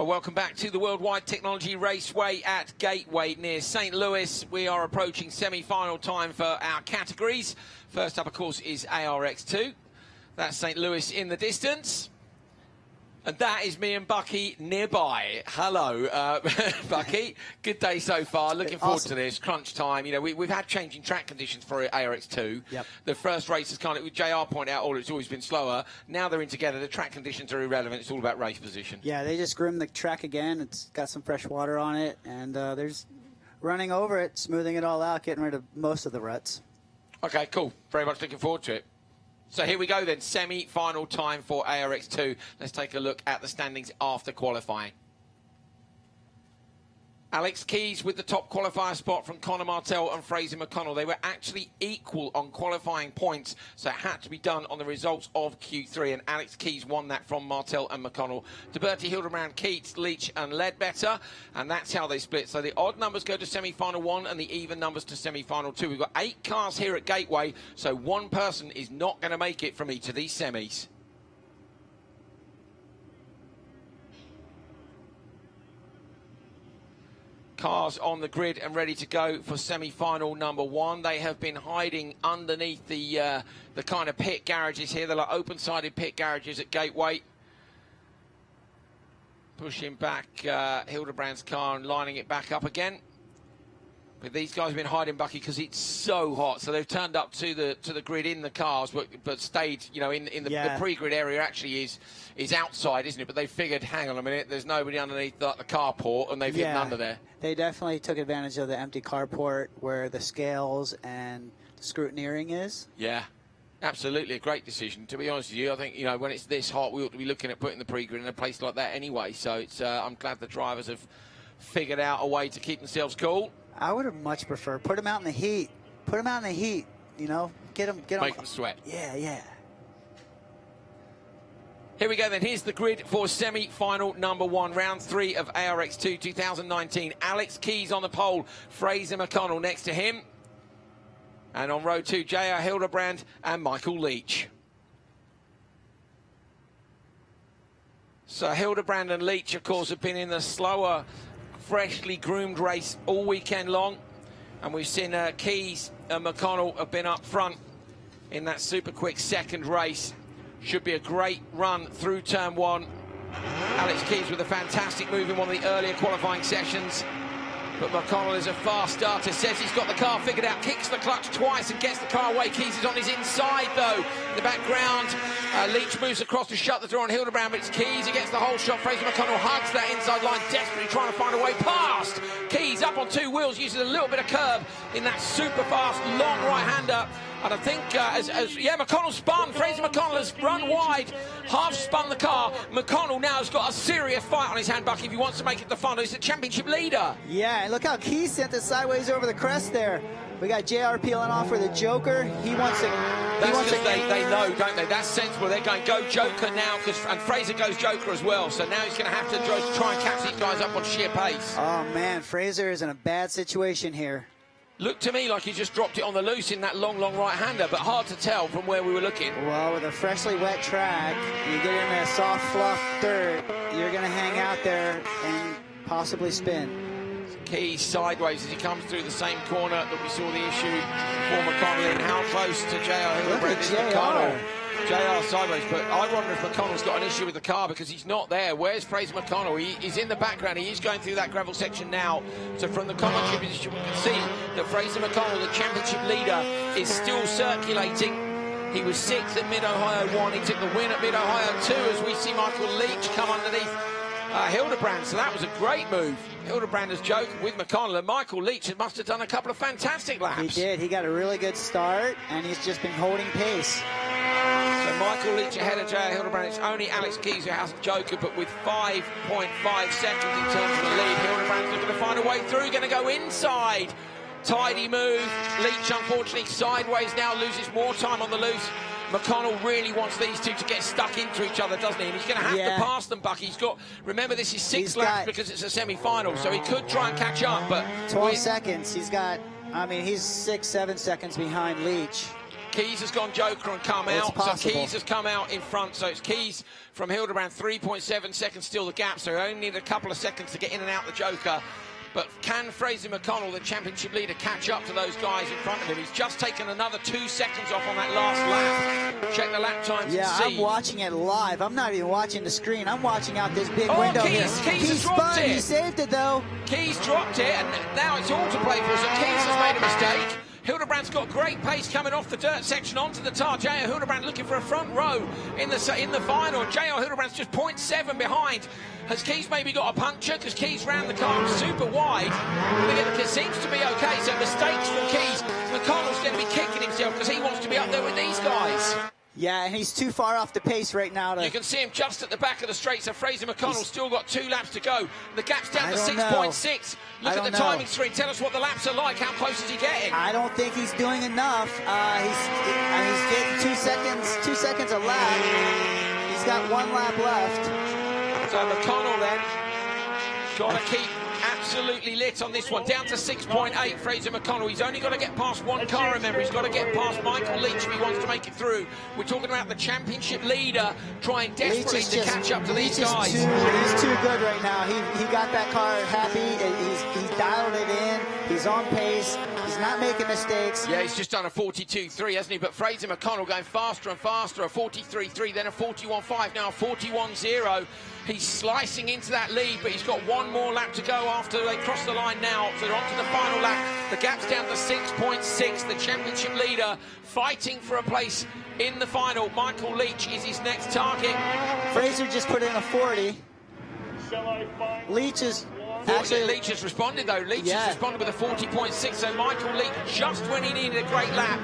Welcome back to the Worldwide Technology Raceway at Gateway near St. Louis. We are approaching semi-final time for our categories. First up, of course, is ARX2. That's St. Louis in the distance. And that is me and Bucky nearby. Hello, Bucky. Good day so far. Looking forward to this. Crunch time. You know, we've had changing track conditions for ARX2. Yep. The first race is kind of, JR pointed out, it's always been slower. Now they're in together. The track conditions are irrelevant. It's all about race position. Yeah, they just groomed the track again. It's got some fresh water on it, and there's running over it, smoothing it all out, getting rid of most of the ruts. Okay, cool. Very much looking forward to it. So here we go then, semi-final time for ARX2. Let's take a look at the standings after qualifying. Alex Keys with the top qualifier spot from Connor Martell and Fraser McConnell. They were actually equal on qualifying points, so it had to be done on the results of Q3, and Alex Keys won that from Martell and McConnell. DeBerti, Hildebrand, Keats, Leach and Ledbetter, and that's how they split. So the odd numbers go to semi-final 1 and the even numbers to semi-final 2. We've got 8 cars here at Gateway, so one person is not going to make it from each of these semis. Cars on the grid and ready to go for semi-final number 1. They have been hiding underneath the kind of pit garages here. They're like open-sided pit garages at Gateway. Pushing back Hildebrand's car and lining it back up again. But these guys have been hiding, Bucky, because it's so hot. So they've turned up to the grid in the cars, but stayed, you know, in the pre-grid area. Actually is outside, isn't it? But they figured, hang on a minute, there's nobody underneath the carport, and they've hidden under there. They definitely took advantage of the empty carport where the scales and the scrutineering is. Yeah, absolutely a great decision. To be honest with you, I think, you know, when it's this hot, we ought to be looking at putting the pre-grid in a place like that anyway. So it's I'm glad the drivers have figured out a way to keep themselves cool. I would have much preferred put them out in the heat. Put them out in the heat. You know, get them. Make them sweat. Yeah. Here we go then. Here's the grid for semi-final number 1, round 3 of ARX2 2019. Alex Keys on the pole. Fraser McConnell next to him. And on row 2, J.R. Hildebrand and Michael Leach. So Hildebrand and Leach, of course, have been in the slower, freshly groomed race all weekend long, and we've seen Keys and McConnell have been up front in that super quick second race. Should be a great run through turn 1. Alex Keys with a fantastic move in one of the earlier qualifying sessions, but McConnell is a fast starter, says he's got the car figured out, kicks the clutch twice and gets the car away. Keys is on his inside though. In the background, Leach moves across to shut the door on Hildebrand, but it's Keys, he gets the whole shot. Fraser McConnell hugs that inside line, desperately trying to find a way past. Keys up on 2 wheels, uses a little bit of curb in that super fast long right-hander. And I think, McConnell spun. Fraser McConnell has run wide, half spun the car. McConnell now has got a serious fight on his hand, Bucky, if he wants to make it to the final. He's the championship leader. Yeah, and look how Keys sent it sideways over the crest there. We got JR peeling off for the Joker. He wants to... That's because they know, don't they? That's sensible. They're going, go Joker now, and Fraser goes Joker as well. So now he's going to have to try and catch these guys up on sheer pace. Oh, man, Fraser is in a bad situation here. Looked to me like he just dropped it on the loose in that long right-hander, but hard to tell from where we were looking. Well, with a freshly wet track, you get in that soft, fluff dirt, you're going to hang out there and possibly spin. Keys sideways as he comes through the same corner that we saw the issue for McConnell in. How close to J.R. Hildebrand is McConnell? JR sideways, but I wonder if McConnell's got an issue with the car because he's not there. Where's Fraser McConnell? He's in the background. He is going through that gravel section now. So from the commentary position, we can see that Fraser McConnell, the championship leader, is still circulating. He was 6th at Mid-Ohio 1. He took the win at Mid-Ohio 2 as we see Michael Leach come underneath Hildebrand. So that was a great move. Hildebrand has joked with McConnell, and Michael Leach must have done a couple of fantastic laps. He did. He got a really good start, and he's just been holding pace. So Michael Leach ahead of J.R. Hildebrand. It's only Alex Keys who has a joker, but with 5.5 seconds in terms of the lead. Hildebrand's looking to find a way through, going to go inside. Tidy move. Leach, unfortunately, sideways now, loses more time on the loose. McConnell really wants these two to get stuck into each other, doesn't he? And he's going to have to pass them, Bucky. He's got, remember, this is 6 laps because it's a semi-final, so he could try and catch up. But 12 seconds. He's got, I mean, he's 6-7 seconds behind Leach. Keys has gone Joker and come out. So Keys has come out in front. So it's Keys from Hildebrand, 3.7 seconds still the gap. So he only need a couple of seconds to get in and out the Joker. But can Fraser McConnell, the championship leader, catch up to those guys in front of him? He's just taken another 2 seconds off on that last lap. Check the lap times and see. I'm watching it live. I'm not even watching the screen. I'm watching out this big window here. Keys dropped it. He saved it, though. Keys dropped it, and now it's all to play for. So Keys has made a mistake. Hildebrand's got great pace coming off the dirt section onto the tar. J.R. Hildebrand looking for a front row in the final. J.R. Hildebrand's just 0.7 behind. Has Keys maybe got a puncture? Because Keys ran the car super wide. It seems to be okay. So mistakes from Keys. McConnell's going to be kicking himself because he wants to be up there with these guys. Yeah, and he's too far off the pace right now. You can see him just at the back of the straight, so Fraser McConnell's still got 2 laps to go. The gap's down to 6.6. Look at the timing screen. Tell us what the laps are like. How close is he getting? I don't think he's doing enough. He's getting 2 seconds a lap. He's got 1 lap left. So McConnell then got to keep absolutely lit on this one. Down to 6.8, Fraser McConnell. He's only got to get past 1 car, remember. He's got to get past Michael Leach if he wants to make it through. We're talking about the championship leader trying desperately to catch up to these guys. He's too good right now. He got that car happy. He's dialed it in. He's on pace. He's not making mistakes. Yeah, he's just done a 42.3, hasn't he? But Fraser McConnell going faster and faster. A 43.3, then a 41.5, now a 41.0. He's slicing into that lead, but he's got 1 more lap to go after they cross the line now. So they're on to the final lap. The gap's down to 6.6. The championship leader fighting for a place in the final. Michael Leach is his next target. Fraser just put in a 40. Leach has responded, though. Leach has responded with a 40.6. So Michael Leach, just when he needed a great lap,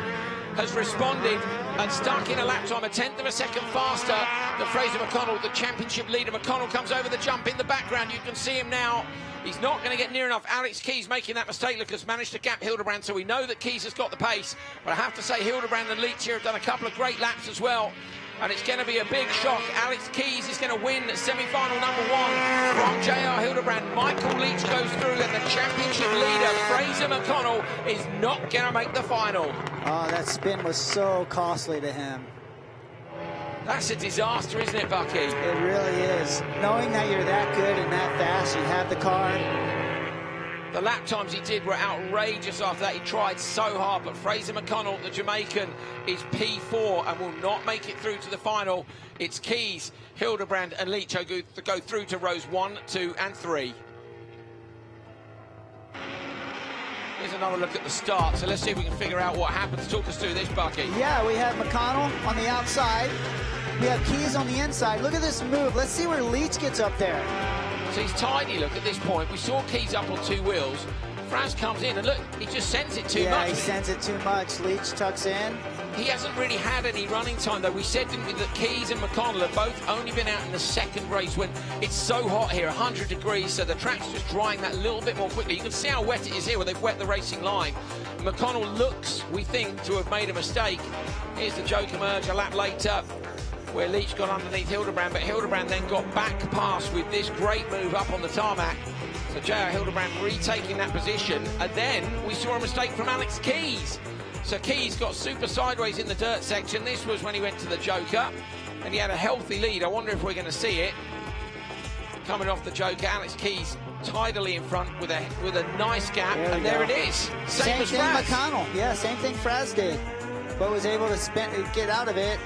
has responded and stuck in a lap time 1/10 of a second faster than Fraser McConnell, the championship leader. McConnell comes over the jump in the background. You can see him now. He's not going to get near enough. Alex Keys making that mistake. Look, has managed to gap Hildebrand, so we know that Keys has got the pace. But I have to say, Hildebrand and Leach here have done a couple of great laps as well. And it's going to be a big shock. Alex Keys is going to win semi-final number 1 from J.R. Hildebrand. Michael Leach goes through, and the championship leader, Fraser McConnell, is not going to make the final. Oh, that spin was so costly to him. That's a disaster, isn't it, Bucky? It really is. Knowing that you're that good and that fast, you have the car. The lap times he did were outrageous after that. He tried so hard, but Fraser McConnell, the Jamaican, is P4 and will not make it through to the final. It's Keys, Hildebrand and Leach who go through to rows 1, 2 and 3. Here's another look at the start, so let's see if we can figure out what happens. Talk us through this, Bucky. Yeah, we have McConnell on the outside. We have Keys on the inside. Look at this move. Let's see where Leach gets up there. So he's tiny, look, at this point. We saw Keys up on 2 wheels. Franz comes in, and look, he just sends it too much. Yeah, he sends it too much. Leach tucks in. He hasn't really had any running time, though. We said, didn't we, that Keys and McConnell have both only been out in the second race when it's so hot here, 100 degrees, so the track's just drying that little bit more quickly. You can see how wet it is here where they've wet the racing line. McConnell looks, we think, to have made a mistake. Here's the Joker merge a lap later, where Leach got underneath Hildebrand, but Hildebrand then got back past with this great move up on the tarmac. So J.R. Hildebrand retaking that position, and then we saw a mistake from Alex Keys. So Keys got super sideways in the dirt section. This was when he went to the Joker, and he had a healthy lead. I wonder if we're going to see it. Coming off the Joker, Alex Keys tidily in front with a nice gap, and there it is. Same as thing Fraz. McConnell. Yeah, same thing Fraz did, but was able to get out of it.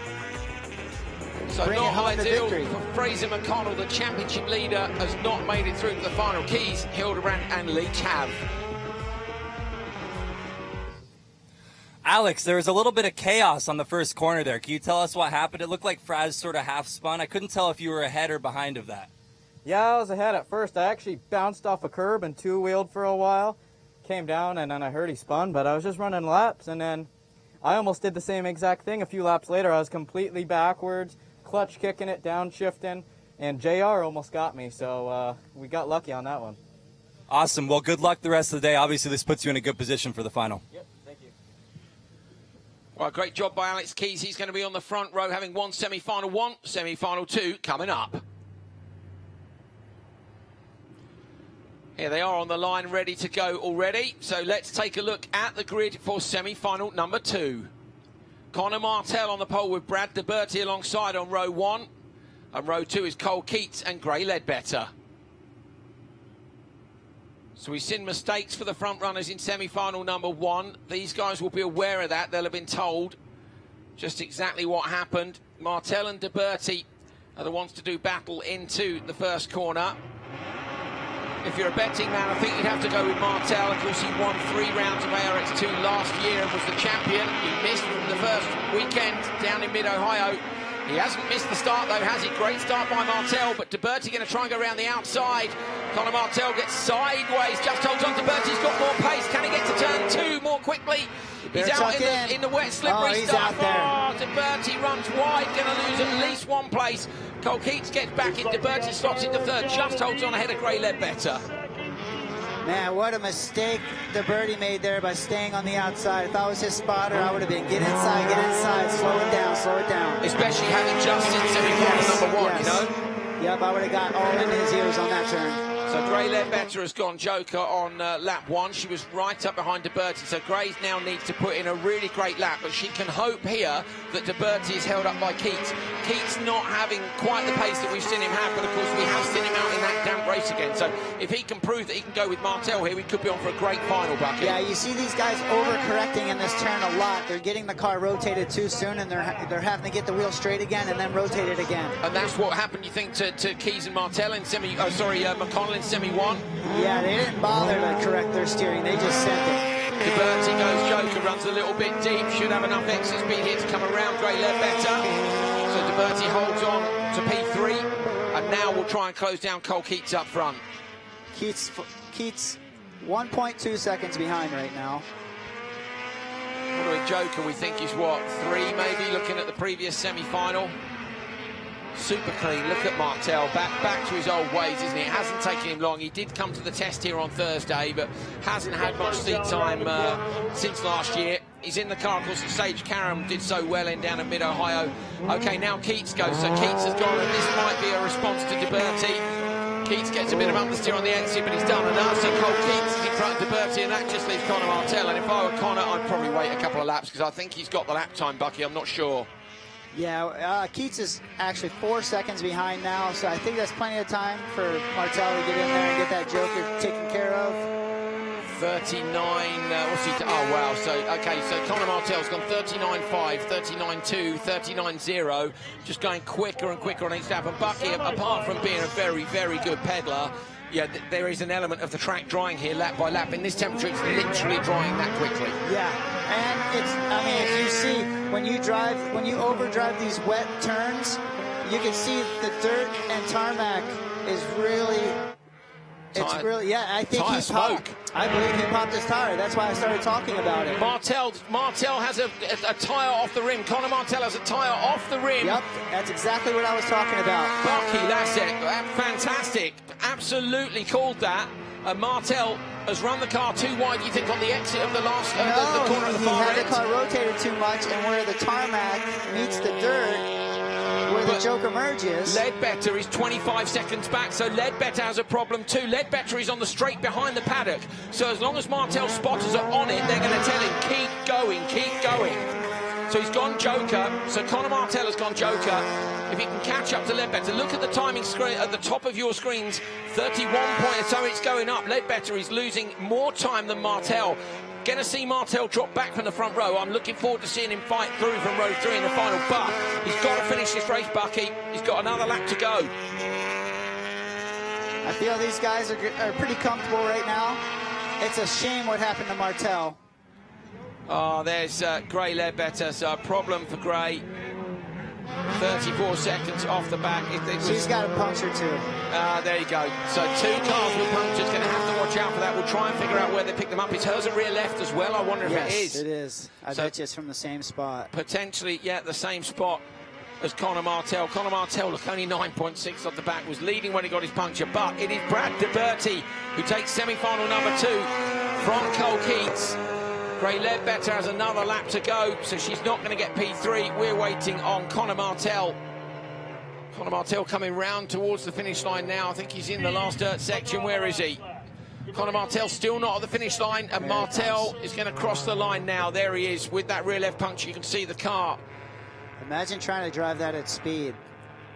So not ideal for Fraser McConnell, the championship leader, has not made it through to the final. Keys, Hildebrand and Leach have. Alex, there was a little bit of chaos on the first corner there. Can you tell us what happened? It looked like Fraz sort of half spun. I couldn't tell if you were ahead or behind of that. Yeah, I was ahead at first. I actually bounced off a curb and 2-wheeled for a while. Came down and then I heard he spun, but I was just running laps, and then I almost did the same exact thing a few laps later. I was completely backwards, clutch kicking it, downshifting, and JR almost got me, so we got lucky on that one. Awesome. Well, good luck the rest of the day. Obviously, this puts you in a good position for the final. Yep, thank you. Well, great job by Alex Keys. He's going to be on the front row, having won semi-final 1, semi-final 2 coming up. Here they are on the line, ready to go already. So let's take a look at the grid for semi-final number 2. Conor Martell on the pole with Brad DeBerti alongside on row 1. And row 2 is Cole Keats and Gray Ledbetter. So we've seen mistakes for the front runners in semi-final number 1. These guys will be aware of that. They'll have been told just exactly what happened. Martell and DeBerti are the ones to do battle into the first corner. If you're a betting man, I think you'd have to go with Martell. Of course, he won 3 rounds of ARX2 last year and was the champion. He missed from the first weekend down in mid-Ohio. He hasn't missed the start, though, has he? Great start by Martell, but DeBerti going to try and go around the outside. Conor Martell gets sideways, just holds on. DeBerti's got more pace. Can he get to turn 2 more quickly? He's out in the wet, slippery stuff. Oh, DeBerti runs wide, going to lose at least 1 place. Cole Keats gets back in, DeBerti slots into 3rd, just holds on ahead of Gray Ledbetter. Man, what a mistake DeBerti made there by staying on the outside. If I was his spotter, I would have been get inside, slow it down. Especially having just in semi-final number 1, you know? Yep, I would have got all into his ears on that turn. So Gray Ledbetter has gone joker on lap 1. She was right up behind DeBerti, so Gray now needs to put in a really great lap, but she can hope here that DeBerti is held up by Keats. Keats not having quite the pace that we've seen him have, but of course we have seen him out in that damp race again. So if he can prove that he can go with Martell here, we could be on for a great final, Bucky. Yeah, you see these guys overcorrecting in this turn a lot. They're getting the car rotated too soon, and they're having to get the wheel straight again and then rotate it again. And that's what happened, you think, to Keys and Martell in McConnell in semi-1? Yeah, they didn't bother to correct their steering. They just sent it. DeBerti goes joker, runs a little bit deep, should have enough exit speed here to come around Gray Ledbetter. So DeBerti holds on to P3, and now we'll try and close down Cole Keats up front. Keats 1.2 seconds behind right now. Following joker, we think is what, 3 maybe, looking at the previous semi-final. Super clean. Look at Martell, back to his old ways, isn't he? It hasn't taken him long. He did come to the test here on Thursday, but hasn't had much seat time since last year. He's in the car, of course. Sage Karam did so well in down at mid-Ohio. Okay, now Keats goes. So Keats has gone, and this might be a response to DeBerti. Keats gets a bit of understeer on the exit, but he's done enough. So Cole Keats is in front of DeBerti, and that just leaves Conor Martell. And if I were Conor, I'd probably wait a couple of laps, because I think he's got the lap time, Bucky. I'm not sure. Yeah, Keats is actually 4 seconds behind now, so I think that's plenty of time for Martell to get in there and get that joker taken care of. 39, what's he, oh wow, so, okay, so Conor Martell's gone 39.5, 39.2, 39.0, just going quicker and quicker on each lap, and Bucky, apart from being a very, very good peddler, yeah, there is an element of the track drying here lap by lap. In this temperature, it's literally drying that quickly. Yeah, and it's, I mean, if you see, when you overdrive these wet turns, you can see the dirt and tarmac is really, it's really, yeah, I think he's popped. I believe he popped his tire. That's why I started talking about it. Martell has a tire off the rim. Conor Martell has a tire off the rim. Yep, that's exactly what I was talking about. Bucky, that's it. Fantastic. Absolutely called that. Martell has run the car too wide, you think, on the exit of the last the corner of the far end? He had the car rotated too much, and where the tarmac meets the dirt, where the joker merges. Ledbetter is 25 seconds back, so Ledbetter has a problem too. Ledbetter is on the straight behind the paddock, so as long as Martell's spotters are on it, they're going to tell him, keep going, keep going. So he's gone joker, so Conor Martell has gone joker. If he can catch up to Ledbetter, look at the timing screen at the top of your screens, 31 points, so it's going up. Ledbetter is losing more time than Martell. Going to see Martell drop back from the front row. I'm looking forward to seeing him fight through from row 3 in the final, but he's got to finish this race, Bucky. He's got another lap to go. I feel these guys are pretty comfortable right now. It's a shame what happened to Martell. Oh, there's Gray Ledbetter, so a problem for Gray. 34 seconds off the back. She's got a puncture too. There you go. So 2 cars with punctures. Going to have to watch out for that. We'll try and figure out where they pick them up. Is hers a rear left as well? I wonder if it is. Yes, it is. I bet you it's from the same spot. Potentially, yeah, the same spot as Conor Martell. Conor Martell, look, only 9.6 off the back, was leading when he got his puncture, but it is Brad DeBerti who takes semi-final number 2 from Cole Keats. Gray Ledbetter has another lap to go, so she's not going to get P3. We're waiting on Conor Martell. Conor Martell coming round towards the finish line now. I think he's in the last dirt section. Where is he? Conor Martell still not at the finish line, and Martell is going to cross the line now. There he is with that rear left puncture. You can see the car. Imagine trying to drive that at speed.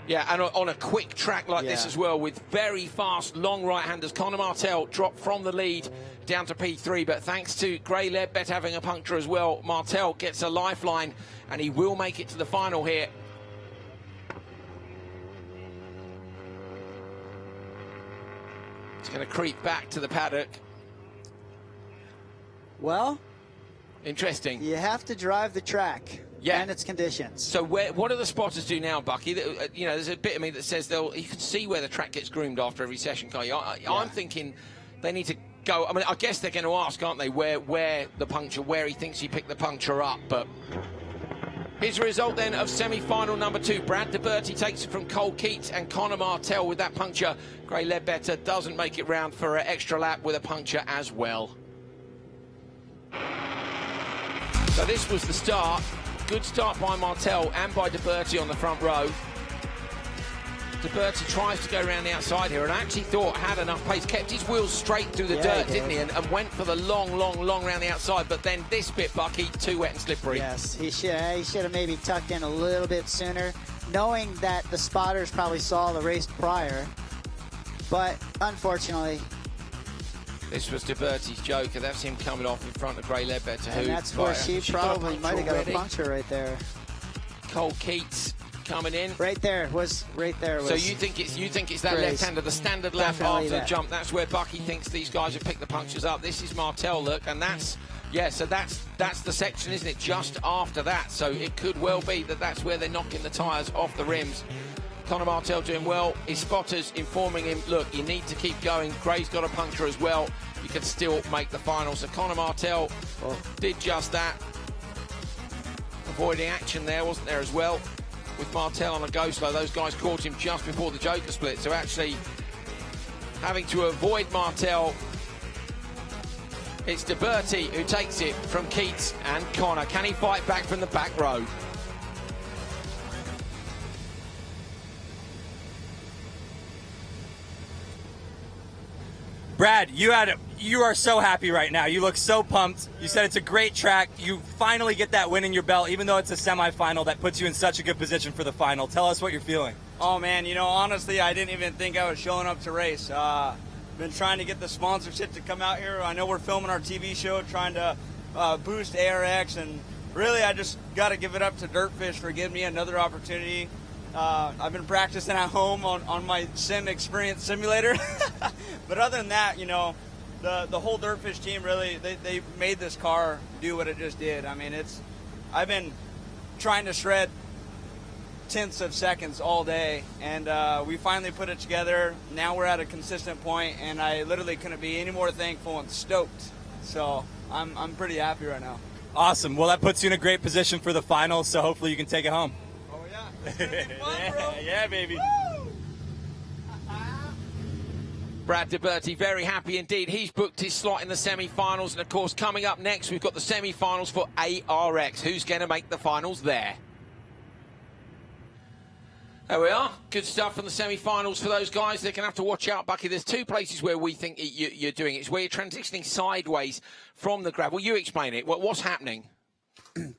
Yeah, and on a quick track like this as well, with very fast, long right-handers. Conor Martell dropped from the lead down to P3, but thanks to Gray Ledbetter having a puncture as well, Martell gets a lifeline, and he will make it to the final here. It's going to creep back to the paddock. Well, interesting. You have to drive the track. Yeah. And its conditions. So what do the spotters do now, Bucky? You know, there's a bit of me that says you can see where the track gets groomed after every session, can't you? I'm thinking they need to go. I mean, I guess they're going to ask, aren't they, where the puncture, where he thinks he picked the puncture up. But here's the result then of semi-final number 2. Brad DeBerti takes it from Cole Keats and Conor Martell with that puncture. Gray Ledbetter doesn't make it round for an extra lap with a puncture as well. So this was the start. Good start by Martell and by DeBerti on the front row. DeBerti tries to go around the outside here, and I actually thought had enough pace, kept his wheels straight through the dirt, didn't he? And went for the long round the outside. But then this bit, Bucky, too wet and slippery. Yes, he should have maybe tucked in a little bit sooner, knowing that the spotters probably saw the race prior. But unfortunately, this was DeBerti's joker. That's him coming off in front of Gray Ledbetter. And that's where she probably might have got a puncture right there. Cole Keats coming in. Right there was. So you think it's that left-hander, the standard lap after the jump. That's where Bucky thinks these guys have picked the punctures up. This is Martell, look, and that's so that's the section, isn't it? Just after that. So it could well be that that's where they're knocking the tyres off the rims. Conor Martell doing well. His spotters informing him, look, you need to keep going. Gray's got a puncture as well. You can still make the final. So Conor Martell did just that. Avoiding action there, wasn't there, as well? With Martell on a go slow, those guys caught him just before the joker split. So actually having to avoid Martell, it's DeBerti who takes it from Keats and Conor. Can he fight back from the back row? Brad, you are so happy right now. You look so pumped. You said it's a great track. You finally get that win in your belt, even though it's a semifinal. That puts you in such a good position for the final. Tell us what you're feeling. Oh man, you know, honestly, I didn't even think I was showing up to race. Been trying to get the sponsorship to come out here. I know we're filming our TV show, trying to boost ARX, and really, I just got to give it up to Dirtfish for giving me another opportunity. I've been practicing at home on my sim experience simulator. But other than that, you know, the whole Dirtfish team really, they made this car do what it just did. I mean, I've been trying to shred tenths of seconds all day, and we finally put it together. Now we're at a consistent point, and I literally couldn't be any more thankful and stoked. So I'm pretty happy right now. Awesome. Well, that puts you in a great position for the final, so hopefully you can take it home. Yeah, baby. Brad DeBerti very happy indeed. He's booked his slot in the semi-finals, and of course coming up next we've got the semi-finals for ARX. Who's going to make the finals there? There we are. Good stuff from the semi-finals for those guys. They're going to have to watch out, Bucky. There's two places where we think you're doing it. It's where you're transitioning sideways from the gravel. You explain it. What's happening?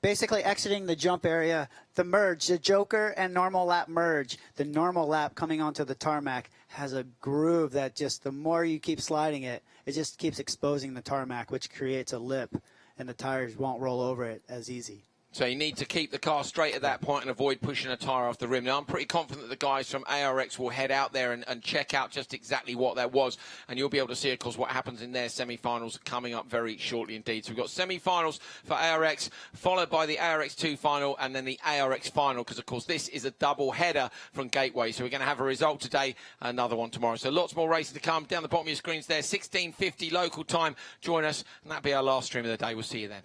Basically exiting the jump area, the merge, the joker and normal lap merge. The normal lap coming onto the tarmac has a groove that just the more you keep sliding it, it just keeps exposing the tarmac, which creates a lip, and the tires won't roll over it as easy. So you need to keep the car straight at that point and avoid pushing a tyre off the rim. Now, I'm pretty confident that the guys from ARX will head out there and check out just exactly what that was. And you'll be able to see, of course, what happens in their semi-finals coming up very shortly indeed. So we've got semi-finals for ARX, followed by the ARX2 final and then the ARX final, because, of course, this is a double header from Gateway. So we're going to have a result today, another one tomorrow. So lots more racing to come. Down the bottom of your screens there, 16:50 local time. Join us, and that'll be our last stream of the day. We'll see you then.